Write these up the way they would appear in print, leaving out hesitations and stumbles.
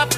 Hey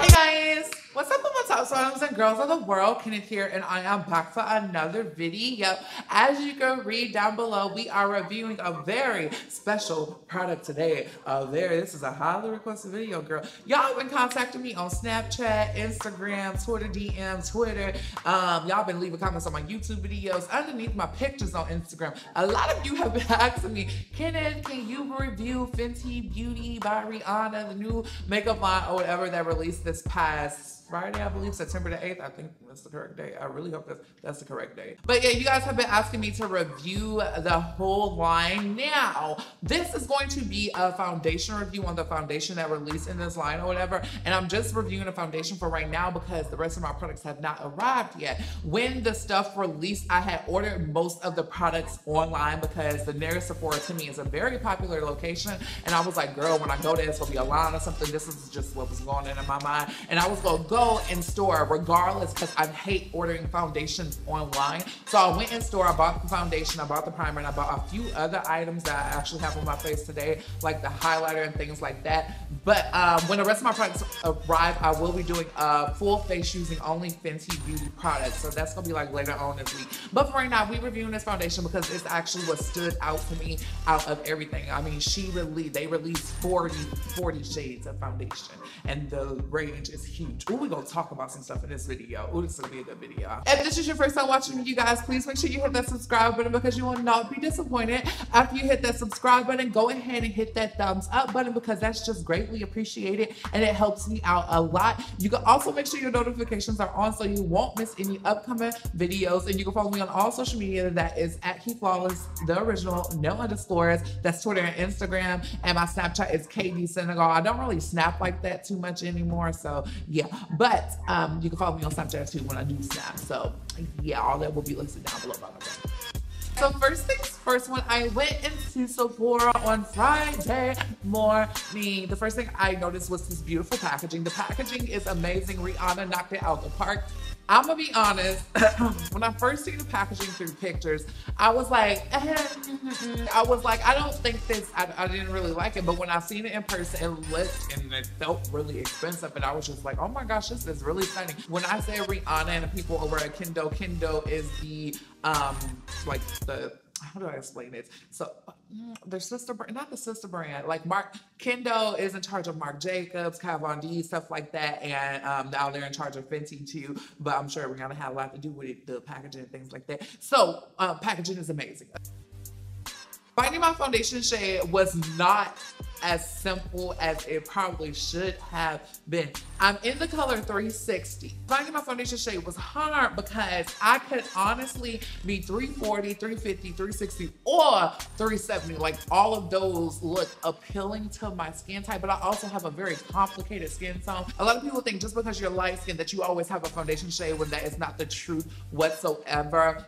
guys, what's up with my top bottoms and girls of the world? Kenneth here, and I am back for another video. As you can read down below, we are reviewing a very special product today. This is a highly requested video, girl. Y'all have been contacting me on Snapchat, Instagram, Twitter DMs, Twitter. Y'all been leaving comments on my YouTube videos, underneath my pictures on Instagram. A lot of you have been asking me, Kenneth, can you review Fenty Beauty by Rihanna, the new makeup line or whatever that released this past Friday, I believe, September the 8th. I think that's the correct day. I really hope that's the correct day. But yeah, you guys have been asking me to review the whole line. Now, this is going to be a foundation review on the foundation that released in this line or whatever. And I'm just reviewing the foundation for right now because the rest of my products have not arrived yet. When the stuff released, I had ordered most of the products online because the nearest Sephora to me is a very popular location. And I was like, girl, when I go there, it's gonna be a line or something. This is just what was going on in my mind. And I was gonna go in store regardless because I hate ordering foundations online. So I went in store, I bought the foundation, I bought the primer, and I bought a few other items that I actually have on my face today, like the highlighter and things like that. But when the rest of my products arrive, I will be doing a full face using only Fenty Beauty products. So that's gonna be like later on this week. But for right now, we're reviewing this foundation because it's actually what stood out to me out of everything. I mean, they released 40 shades of foundation, and the range is huge. Ooh, we're gonna talk about some stuff in this video. Ooh, this is gonna be a good video. If this is your first time watching me, you guys, please make sure you hit that subscribe button because you will not be disappointed. After you hit that subscribe button, go ahead and hit that thumbs up button because that's just greatly appreciated and it helps me out a lot. You can also make sure your notifications are on so you won't miss any upcoming videos, and you can follow me on all social media. That is at HeFlawless, the original, no underscores. That's Twitter and Instagram, and my Snapchat is Kenneth Senegal. I don't really snap like that too much anymore, so yeah. But you can follow me on Snapchat too when I do snap. So yeah, all that will be listed down below, by the way. So first things first, when I went into Sephora on Friday morning, the first thing I noticed was this beautiful packaging. The packaging is amazing. Rihanna knocked it out the park. I'm gonna be honest, when I first seen the packaging through pictures, I was like, I don't think this, I didn't really like it, but when I seen it in person, it looked and it felt really expensive, and I was just like, oh my gosh, this is really stunning. When I say Rihanna and the people over at Kendo is the, like the, how do I explain it? So their sister brand, not the sister brand, like Kendo is in charge of Marc Jacobs, Kat Von D, stuff like that, and now they're in charge of Fenty too, but I'm sure we're gonna have a lot to do with it, the packaging and things like that. So packaging is amazing. Finding my foundation shade was not as simple as it probably should have been. I'm in the color 360. Finding my foundation shade was hard because I could honestly be 340, 350, 360, or 370. Like, all of those look appealing to my skin type, but I also have a very complicated skin tone. A lot of people think just because you're light skinned that you always have a foundation shade, when that is not the truth whatsoever.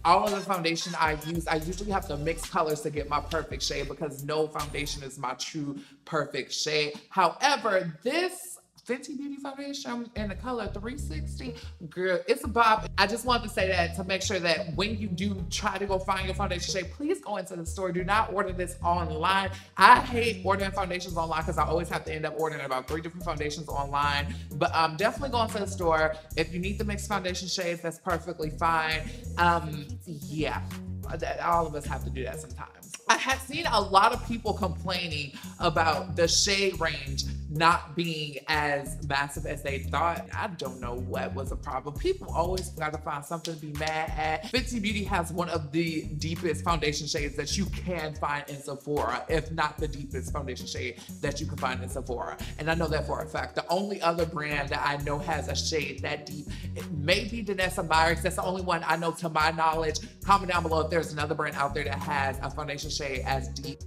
All of the foundation I use, I usually have to mix colors to get my perfect shade because no foundation is my true perfect shade. However, this Fenty Beauty Foundation in the color 360, girl, it's a bop. I just wanted to say that to make sure that when you do try to go find your foundation shade, please go into the store. Do not order this online. I hate ordering foundations online because I always have to end up ordering about 3 different foundations online. But definitely go into the store. If you need the mixed foundation shades, that's perfectly fine. Yeah, all of us have to do that sometimes. I had seen a lot of people complaining about the shade range not being as massive as they thought. I don't know what was a problem. People always got to find something to be mad at. Fenty Beauty has one of the deepest foundation shades that you can find in Sephora, if not the deepest foundation shade that you can find in Sephora. And I know that for a fact. The only other brand that I know has a shade that deep, it may be Danessa Myricks. That's the only one I know to my knowledge. Comment down below if there's another brand out there that has a foundation shade as deep.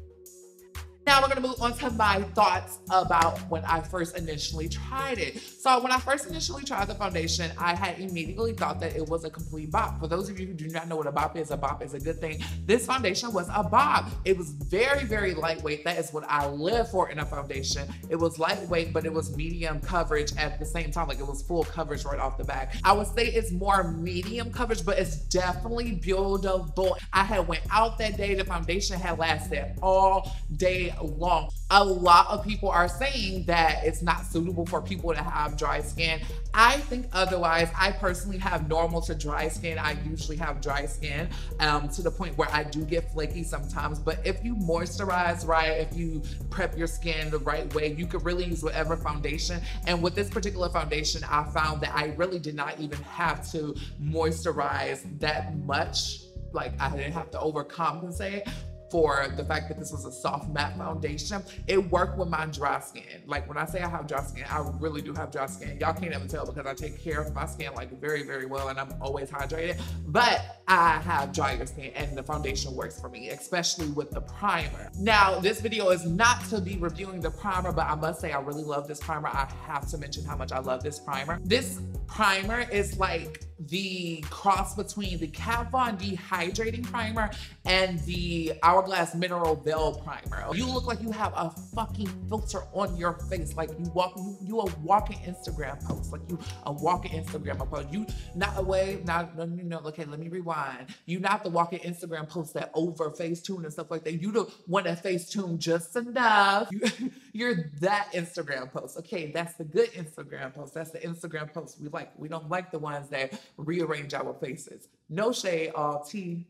Now we're gonna move on to my thoughts about when I first initially tried it. So when I first initially tried the foundation, I had immediately thought that it was a complete bop. For those of you who do not know what a bop is a good thing. This foundation was a bop. It was very, very lightweight. That is what I live for in a foundation. It was lightweight, but it was medium coverage at the same time. Like, it was full coverage right off the back. I would say it's more medium coverage, but it's definitely buildable. I had went out that day. The foundation had lasted all day. long. A lot of people are saying that it's not suitable for people to have dry skin. I think otherwise. I personally have normal to dry skin. I usually have dry skin to the point where I do get flaky sometimes. But if you moisturize right, if you prep your skin the right way, you could really use whatever foundation. And with this particular foundation, I found that I really did not even have to moisturize that much. Like, I didn't have to overcompensate for the fact that this was a soft matte foundation. It worked with my dry skin. Like, when I say I have dry skin, I really do have dry skin. Y'all can't even tell because I take care of my skin like very, very well, and I'm always hydrated. But I have drier skin, and the foundation works for me, especially with the primer. Now, this video is not to be reviewing the primer, but I must say I really love this primer. I have to mention how much I love this primer. This primer is like the cross between the Kat Von D hydrating primer and the Hourglass Mineral Veil primer. You look like you have a fucking filter on your face. Like you a walking Instagram post. Like you a walking Instagram post. You not away, okay, let me rewind. You not the walking Instagram post that over Facetune and stuff like that. You the one that Facetune just enough. You're that Instagram post. Okay, that's the good Instagram post. That's the Instagram post we like. We don't like the ones that rearrange our faces. No shade, all tea.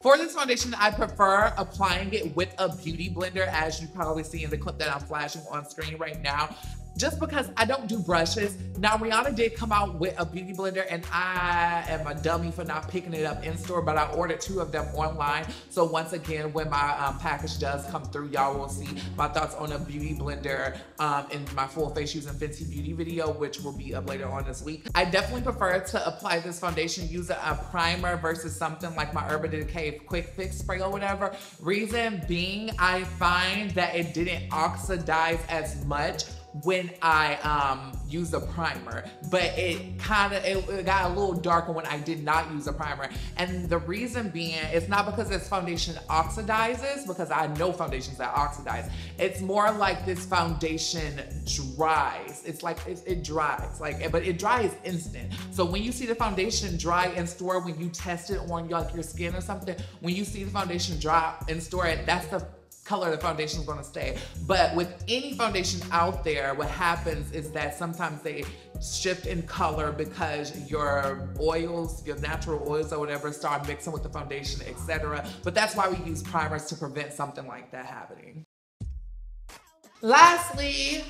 For this foundation, I prefer applying it with a beauty blender, as you probably see in the clip that I'm flashing on screen right now. Just because I don't do brushes. Now, Rihanna did come out with a beauty blender, and I am a dummy for not picking it up in store, but I ordered 2 of them online. So once again, when my package does come through, y'all will see my thoughts on a beauty blender in my full face using Fenty Beauty video, which will be up later on this week. I definitely prefer to apply this foundation using a primer versus something like my Urban Decay Quick Fix Spray or whatever. Reason being, I find that it didn't oxidize as much when I used a primer, but it got a little darker when I did not use a primer. And the reason being, it's not because this foundation oxidizes, because I know foundations that oxidize. It's more like this foundation dries. It's like it dries, but it dries instant. So when you see the foundation dry in store, when you test it on your skin or something, when you see the foundation dry in store, that's the color the foundation is going to stay. But with any foundation out there, what happens is that sometimes they shift in color because your oils, your natural oils or whatever, start mixing with the foundation, etc. But that's why we use primers, to prevent something like that happening. Lastly,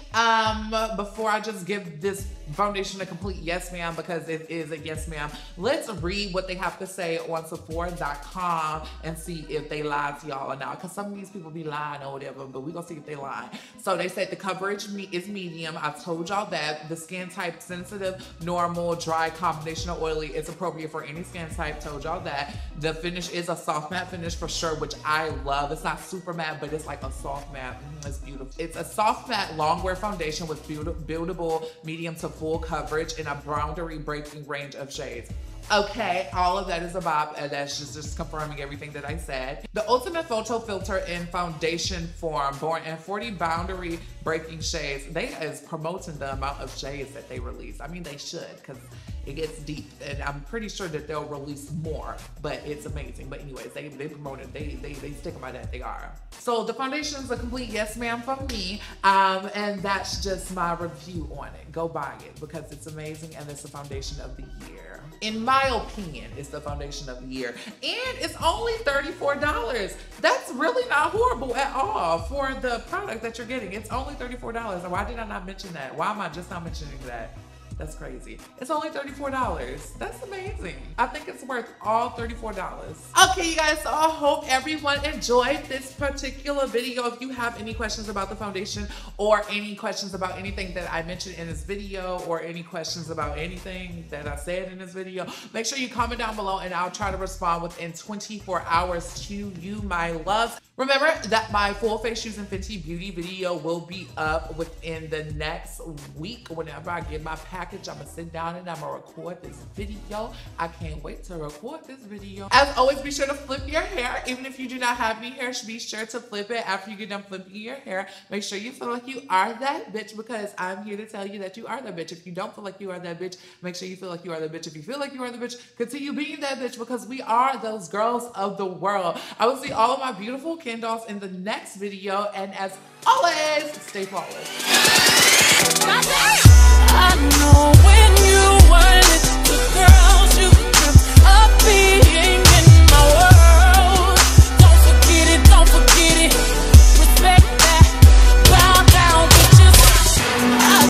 before I just give this foundation a complete yes ma'am, because it is a yes ma'am, let's read what they have to say on Sephora.com and see if they lied to y'all or not, because some of these people be lying or whatever, but we're gonna see if they lie. So they said the coverage is medium. I told y'all that. The skin type sensitive, normal, dry, combination of oily. It's appropriate for any skin type. Told y'all that. The finish is a soft matte finish for sure, which I love. It's not super matte, but it's like a soft matte. It's beautiful. It's a soft matte long wear foundation with buildable medium to full coverage in a boundary breaking range of shades. Okay, all of that is a bop, and that's just confirming everything that I said. The ultimate photo filter in foundation form, born in 40 boundary breaking shades. They is promoting the amount of shades that they release. I mean, they should, because it gets deep, and I'm pretty sure that they'll release more, but it's amazing. But anyways, they promote it, they stick by that, they are. So the foundation is a complete yes ma'am from me, and that's just my review on it. Go buy it because it's amazing, and it's the foundation of the year. In my opinion, it's the foundation of the year, and it's only $34. That's really not horrible at all for the product that you're getting. It's only $34. Why did I not mention that? Why am I just not mentioning that? That's crazy. It's only $34. That's amazing. I think it's worth all $34. Okay, you guys, so I hope everyone enjoyed this particular video. If you have any questions about the foundation or any questions about anything that I mentioned in this video or any questions about anything that I said in this video, make sure you comment down below and I'll try to respond within 24 hours to you, my loves. Remember that my full face using Fenty Beauty video will be up within the next week whenever I get my package package. I'm gonna sit down and I'm gonna record this video. I can't wait to record this video. As always, be sure to flip your hair. Even if you do not have any hair, be sure to flip it after you get done flipping your hair. Make sure you feel like you are that bitch, because I'm here to tell you that you are that bitch. If you don't feel like you are that bitch, make sure you feel like you are that bitch. If you feel like you are the bitch, continue being that bitch, because we are those girls of the world. I will see all of my beautiful Ken dolls in the next video, and as always, stay flawless. I know